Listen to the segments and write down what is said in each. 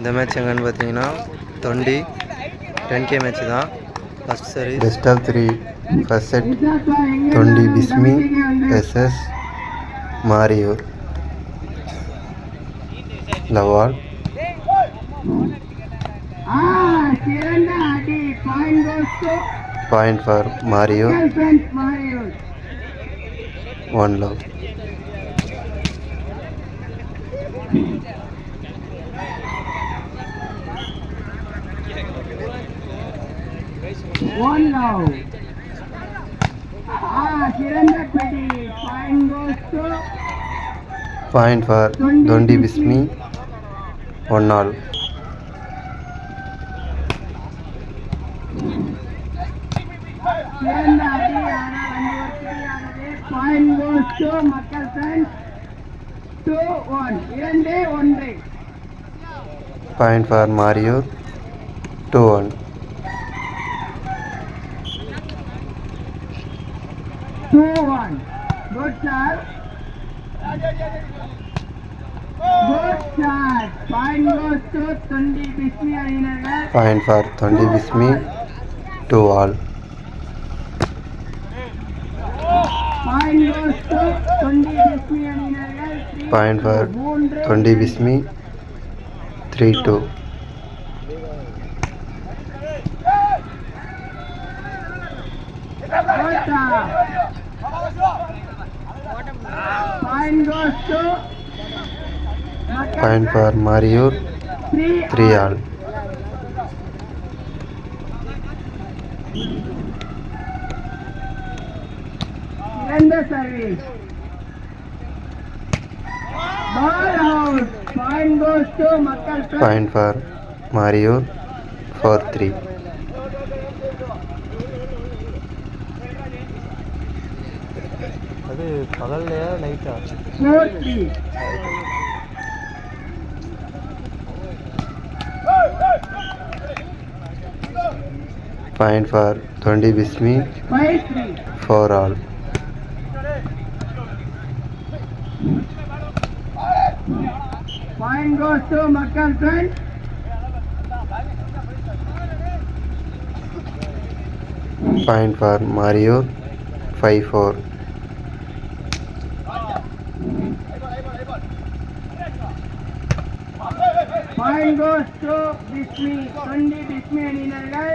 இந்த மேட்ச் எங்கன்னு பார்த்தீங்கன்னா தொண்டி 10K மேட்ச் தான். First service best of 3 first set Thondi Bismi SS Mariyur love all point for Mariyur 1 love. Point for Dondi Bismi 1 all. Point goes to Makkal friends 2-1. Point for Mario 2-1. Good shot. Good shot. Point goes to Tondi Bismi Adinagar. Point for Tondi Bismi 2 all. Point goes to Tondi Bismi Adinagar. Point for Tondi Bismi 3-2. Point goes to Point for Mario 3 all. End the service. Ball out. Point goes to Makkal. Point for Mario 4-3. அது பகல்லையா நைட்டா? 4-3. Point for Tondi Bismi 5-3. 4 all. Point goes to Makkal friends. Point for Mario 5-4. Point goes to Bismi. Tondi Bismi Adinagar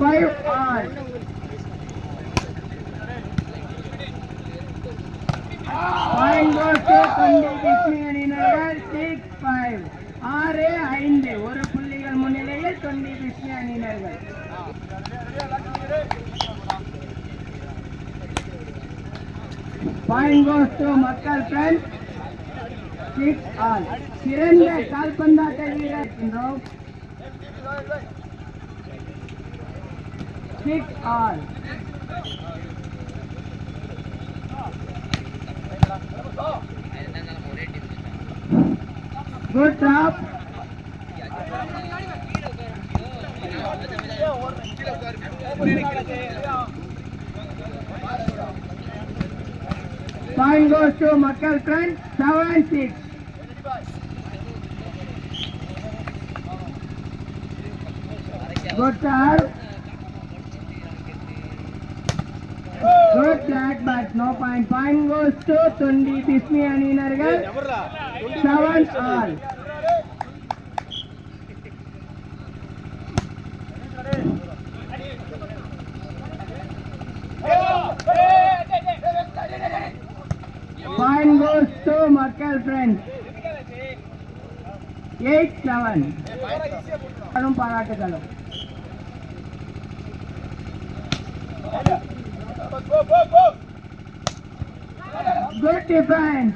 5 all. Point goes to Tondi Bismi Adinagar 6-5. 6-5 ஒரு புள்ளிகள் முன்னிலையில் Tondi Bismi Adinagar. Point goes to Makkal friends 6 all. சிறந்த கால்பந்தாட்ட வீரர் என்றோம் 6 all. Good drop. Point goes to Makkal friends 7-6. Good serve. Good flat but no point. Point goes to Tondi Bismi Adinagar 7 all. Point goes to Makkal friends 8-7. பாராட்டுகளும். Good defense.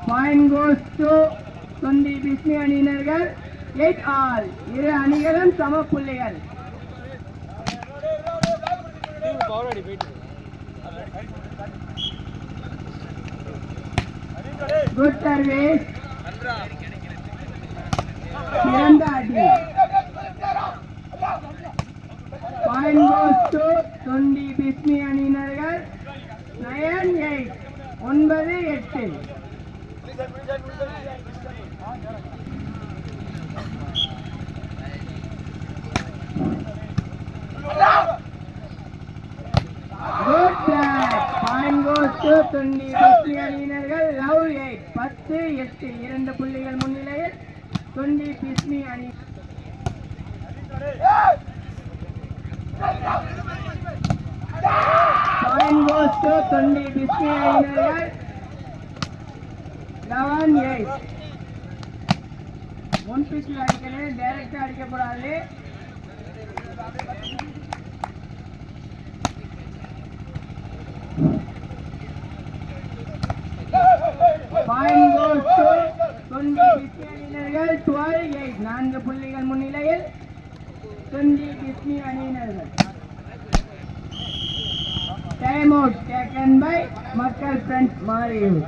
Point goes to Tondi Bismi Adinagar 8 all. இரு அணிகளும் சம புள்ளிகள். Good service. சிறந்த அடி. Point goes to Tondi Bismi Adinagar 9-8. 9-8. 8 2 புள்ளிகள் முன்னிலையில் தொண்டி பிஸ்மி அணி. Point goes to Tondi Bismi அணியினர்கள் 11-8. முன் பிச்சில் அடிக்கணும், டைரக்டா அடிக்கப்படாது. Point goes to Tondi Bismi அணியினர்கள் 12-8. 4 புள்ளிகள் முன்னிலையில் தொண்டி பிஸ்மி அணியினர்கள். Time out taken by மக்கள் friends Mariyur.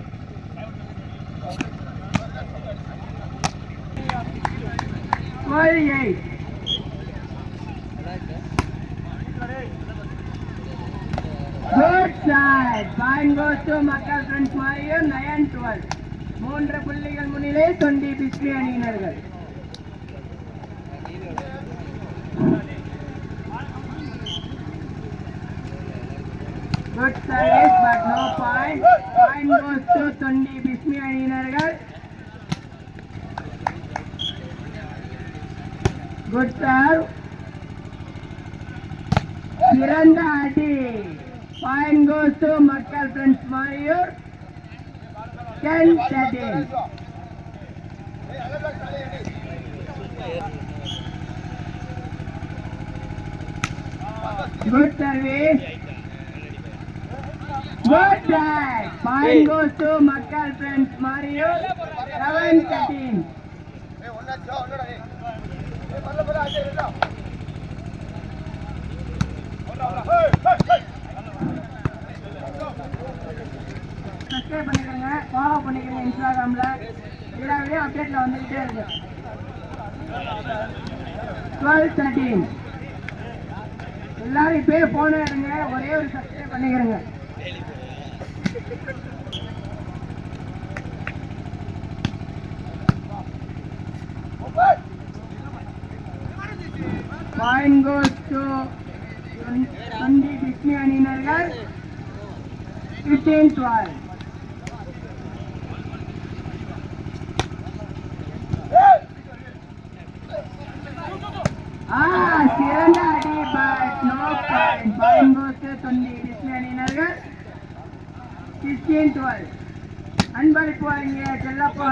Good side. Point goes to மக்கள் ஃப்ரெண்ட்ஸ் மாரியூர் 9-12. 3 புள்ளிகள் முன்னிலை Thondi Bismi அணியினர்கள். Good service but no point. Point goes to Tondi Bismi அணியினர்கள். Good serve. சிறந்த அடி. Point goes to மக்கள் friends Mariyur 10-13. Good service. Good try. Point goes to மக்கள் friends Mariyur 11-13. Subscribe பண்ணிக்கோங்க, follow பண்ணிக்கோங்க. இன்ஸ்டாகிராம்ல எல்லா வீடியோ அப்டேட்ல வந்துகிட்டே இருக்கு. 12-13. எல்லாரும் இப்பயே போன எடுங்க, ஒரே ஒரு சப்ஸ்கிரைப் பண்ணிக்கிறேங்க. Point goes to Tondi Bismi அணியினர்கள் 15-12. சிறந்த அடி but no point. Point goes to Tondi Bismi அணியினர்கள் 16-12. அன்பளிப்பு வழங்கிய செல்லப்பா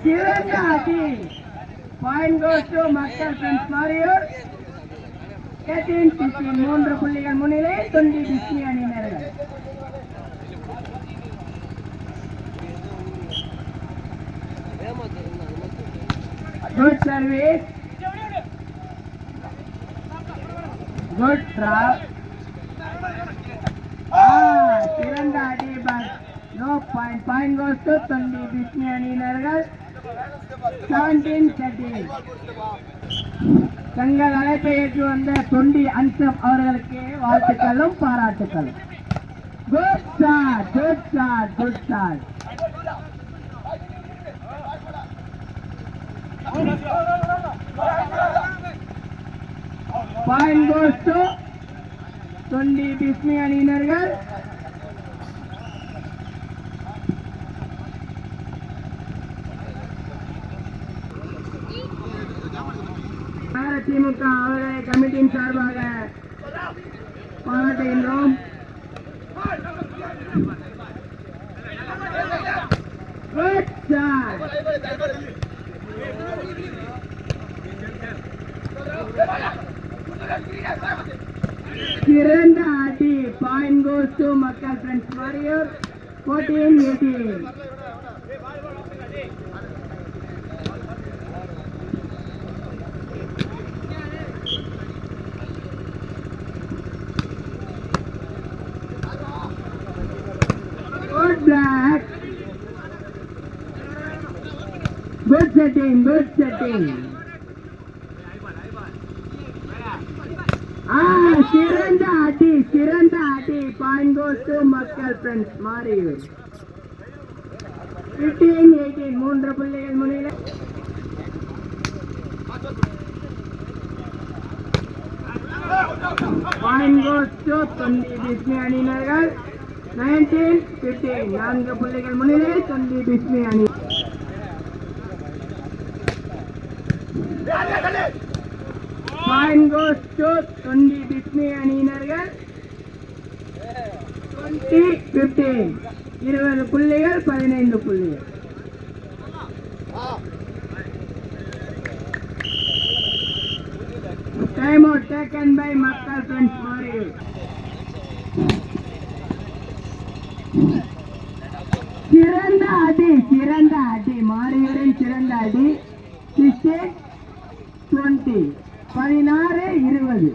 சிறந்த அடி. Point goes to மக்கள் ஃப்ரெண்ட்ஸ் மாரியூர் 13-15. 3 புள்ளிகள் முன்னிலை Thondi Bismi அணியினர்கள். Good service. Good drop. சிறந்த அடி but no point. Point goes to Tondi Bismi அணியினர்கள் 17-13. தங்கள் அழைப்பை ஏற்று வந்த தொண்டி அன்சப் அவர்களுக்கு வாழ்த்துக்களும் பாராட்டுக்களும். Good shot, good shot, good shot. Point goes to Tondi Bismi அணியினர்கள். திமுக அவர்களை கமிட்டியின் சார்பாக பாராட்டுகின்றோம். சிறந்த அடி. Point goes to மக்கள் friends Mariyur 14-18. Good black. Good setting, good setting. சிறந்த அடி, சிறந்த அடி. Point goes to மக்கள் ஃப்ரெண்ட்ஸ் மாரியூர் 15-18. 3 புள்ளிகள் முன்னிலை Point goes to Tondi Bismi அணியினர்கள் 19-15 4 புள்ளிகள் முன்னிலை Tondi Bismi அணி. Point goes to Tondi Bismi அணியினர்கள் 20-15 20 புள்ளிகள் 15 புள்ளிகள். Time out taken by Makkal Friends Mario. சிறந்த அடி மாரியுடன் சிறந்த அடி 16-20 16-20.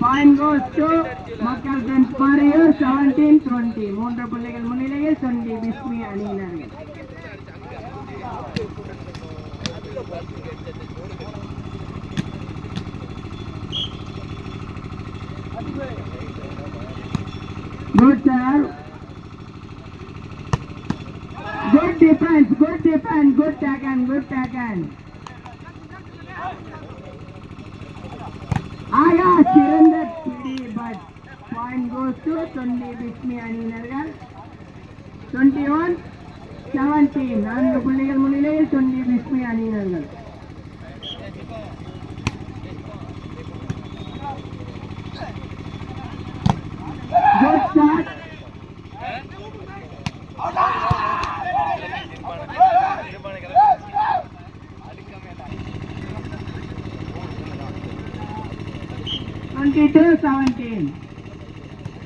Point goes to Makkal Friends Mario 17-20 3 புள்ளிகள் முன்னிலையில் Tondi Bismi அணியினர்கள். Good serve. Good defense, good taken. ஆகா சிறந்த பிடி but point goes to Tondi Bismi அணியினர்கள் 21-17 4 புள்ளிகள் முன்னிலையில் Tondi Bismi அணியினர்கள். Good shot.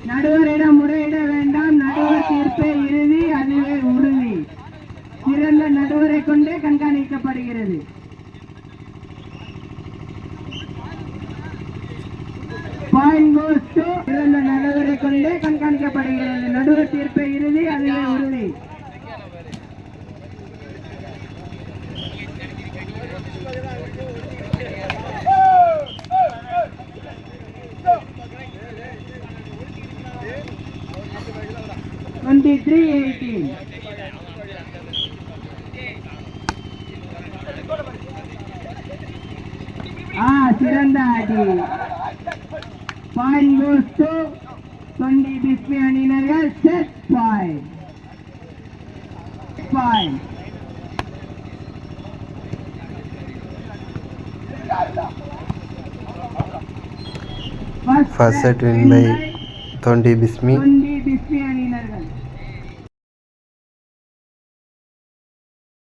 நடுவரிடம் முறையிட வேண்டாம். நடுவர் தீர்ப்பே இறுதி, அதுவே உறுதி. சிறந்த நடுவரை கொண்டே கண்காணிக்கப்படுகிறது. பாயிண்ட் கோஸ் டு சிறந்த நடுவரை கொண்டே கண்காணிக்கப்படுகிறது. நடுவர் தீர்ப்பே இறுதி, அதுவே உறுதி. சிறந்த அடி. Point goes to Tondi Bismi அணியினர்கள். Set point. First set win by Tondi Bismi அணியினர்கள்.